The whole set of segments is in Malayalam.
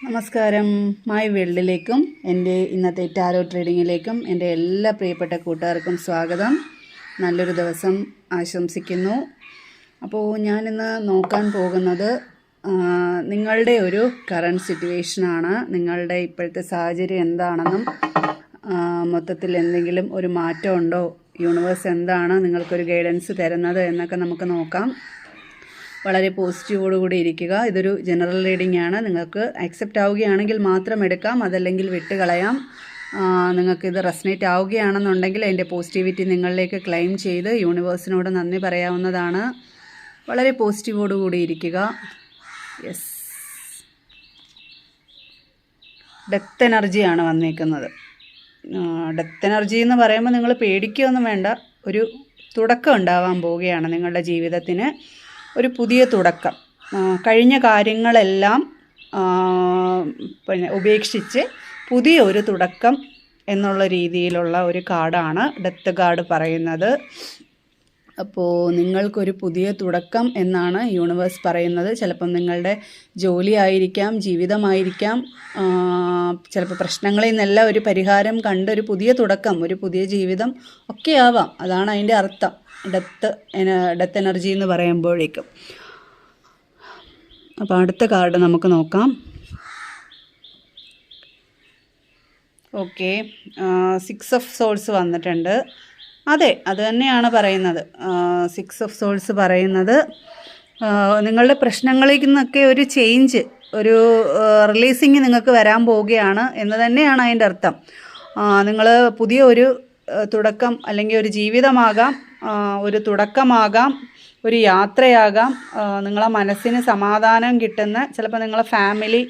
നമസ്കാരം. മായി വേൾഡിലേക്കും എൻ്റെ ഇന്നത്തെ ടാരോ ട്രേഡിങ്ങിലേക്കും എൻ്റെ എല്ലാ പ്രിയപ്പെട്ട കൂട്ടുകാർക്കും സ്വാഗതം. നല്ലൊരു ദിവസം ആശംസിക്കുന്നു. അപ്പോൾ ഞാനിന്ന് നോക്കാൻ പോകുന്നത് നിങ്ങളുടെ ഒരു കറണ്ട് സിറ്റുവേഷനാണ്. നിങ്ങളുടെ ഇപ്പോഴത്തെ സാഹചര്യം എന്താണെന്നും മൊത്തത്തിൽ എന്തെങ്കിലും ഒരു മാറ്റമുണ്ടോ, യൂണിവേഴ്സ് എന്താണ് നിങ്ങൾക്കൊരു ഗൈഡൻസ് തരുന്നത് എന്നൊക്കെ നമുക്ക് നോക്കാം. വളരെ പോസിറ്റീവോടുകൂടി ഇരിക്കുക. ഇതൊരു ജനറൽ റീഡിംഗ് ആണ്. നിങ്ങൾക്ക് അക്സെപ്റ്റ് ആവുകയാണെങ്കിൽ മാത്രം എടുക്കാം, അതല്ലെങ്കിൽ വിട്ടുകളയാം. നിങ്ങൾക്കിത് റെസനേറ്റ് ആവുകയാണെന്നുണ്ടെങ്കിൽ അതിൻ്റെ പോസിറ്റിവിറ്റി നിങ്ങളിലേക്ക് ക്ലെയിം ചെയ്ത് യൂണിവേഴ്സിനോട് നന്ദി പറയാവുന്നതാണ്. വളരെ പോസിറ്റീവോടുകൂടി ഇരിക്കുക. യെസ്, ഡെത്ത് എനർജിയാണ് വന്നേക്കുന്നത്. ഡെത്ത് എനർജി എന്ന് പറയുമ്പോൾ നിങ്ങൾ പേടിക്കുകയൊന്നും വേണ്ട. ഒരു തുടക്കം ഉണ്ടാവാൻ പോവുകയാണ് നിങ്ങളുടെ ജീവിതത്തിന്. ഒരു പുതിയ തുടക്കം. കഴിഞ്ഞ കാര്യങ്ങളെല്ലാം ഉപേക്ഷിച്ച് പുതിയ ഒരു തുടക്കം എന്നുള്ള രീതിയിലുള്ള ഒരു കാർഡാണ് ഡെത്ത് കാർഡ് പറയുന്നത്. അപ്പോൾ നിങ്ങൾക്കൊരു പുതിയ തുടക്കം എന്നാണ് യൂണിവേഴ്സ് പറയുന്നത്. ചിലപ്പം നിങ്ങളുടെ ജോലി ആയിരിക്കാം, ജീവിതമായിരിക്കാം, ചിലപ്പോൾ പ്രശ്നങ്ങളിൽ നിന്നെല്ലാം ഒരു പരിഹാരം കണ്ട് ഒരു പുതിയ തുടക്കം, ഒരു പുതിയ ജീവിതം ഒക്കെ ആവാം. അതാണ് അതിൻ്റെ അർത്ഥം, ഡെത്ത് എനർജി എന്ന് പറയുമ്പോഴേക്കും. അപ്പോൾ അടുത്ത കാർഡ് നമുക്ക് നോക്കാം. ഓക്കെ, 6 ഓഫ് സോൾസ് വന്നിട്ടുണ്ട്. അതെ, അത് തന്നെയാണ് പറയുന്നത്. 6 ഓഫ് സോൾസ് പറയുന്നത് നിങ്ങളുടെ പ്രശ്നങ്ങളിൽ നിന്നൊക്കെ ഒരു ചേഞ്ച്, ഒരു റിലീസിങ് നിങ്ങൾക്ക് വരാൻ പോവുകയാണ് എന്ന് തന്നെയാണ് അതിൻ്റെ അർത്ഥം. നിങ്ങൾ പുതിയ ഒരു തുടക്കം, അല്ലെങ്കിൽ ഒരു ജീവിതമാകാം, ഒരു തുടക്കമാകാം, ഒരു യാത്രയാകാം, നിങ്ങളെ മനസ്സിന് സമാധാനം കിട്ടുന്ന, ചിലപ്പോൾ നിങ്ങളെ ഫാമിലി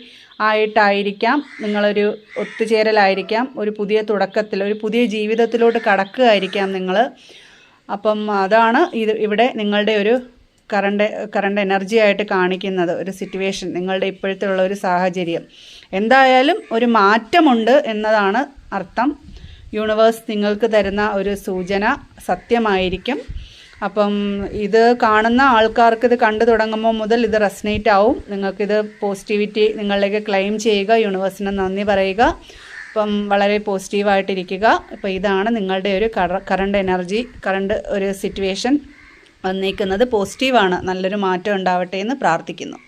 ആയിട്ടായിരിക്കാം, നിങ്ങളൊരു ഒത്തുചേരലായിരിക്കാം, ഒരു പുതിയ തുടക്കത്തിൽ, ഒരു പുതിയ ജീവിതത്തിലോട്ട് നിങ്ങൾ. അപ്പം അതാണ് ഇവിടെ നിങ്ങളുടെ ഒരു കറണ്ട് എനർജി ആയിട്ട് കാണിക്കുന്നത്. ഒരു സിറ്റുവേഷൻ, നിങ്ങളുടെ ഇപ്പോഴത്തെ ഉള്ള ഒരു സാഹചര്യം എന്തായാലും ഒരു മാറ്റമുണ്ട് എന്നതാണ് അർത്ഥം. യൂണിവേഴ്സ് നിങ്ങൾക്ക് തരുന്ന ഒരു സൂചന സത്യമായിരിക്കും. അപ്പം ഇത് കാണുന്ന ആൾക്കാർക്ക് ഇത് കണ്ടു തുടങ്ങുമ്പോൾ മുതൽ ഇത് റെസനേറ്റ് ആവും. നിങ്ങൾക്കിത് പോസിറ്റിവിറ്റി നിങ്ങളിലേക്ക് ക്ലെയിം ചെയ്യുക, യൂണിവേഴ്സിന് നന്ദി പറയുക. അപ്പം വളരെ പോസിറ്റീവായിട്ടിരിക്കുക. അപ്പോൾ ഇതാണ് നിങ്ങളുടെ ഒരു കറണ്ട് എനർജി, കറണ്ട് ഒരു സിറ്റുവേഷൻ വന്നിരിക്കുന്നത്. പോസിറ്റീവാണ്. നല്ലൊരു മാറ്റം ഉണ്ടാവട്ടെ എന്ന് പ്രാർത്ഥിക്കുന്നു.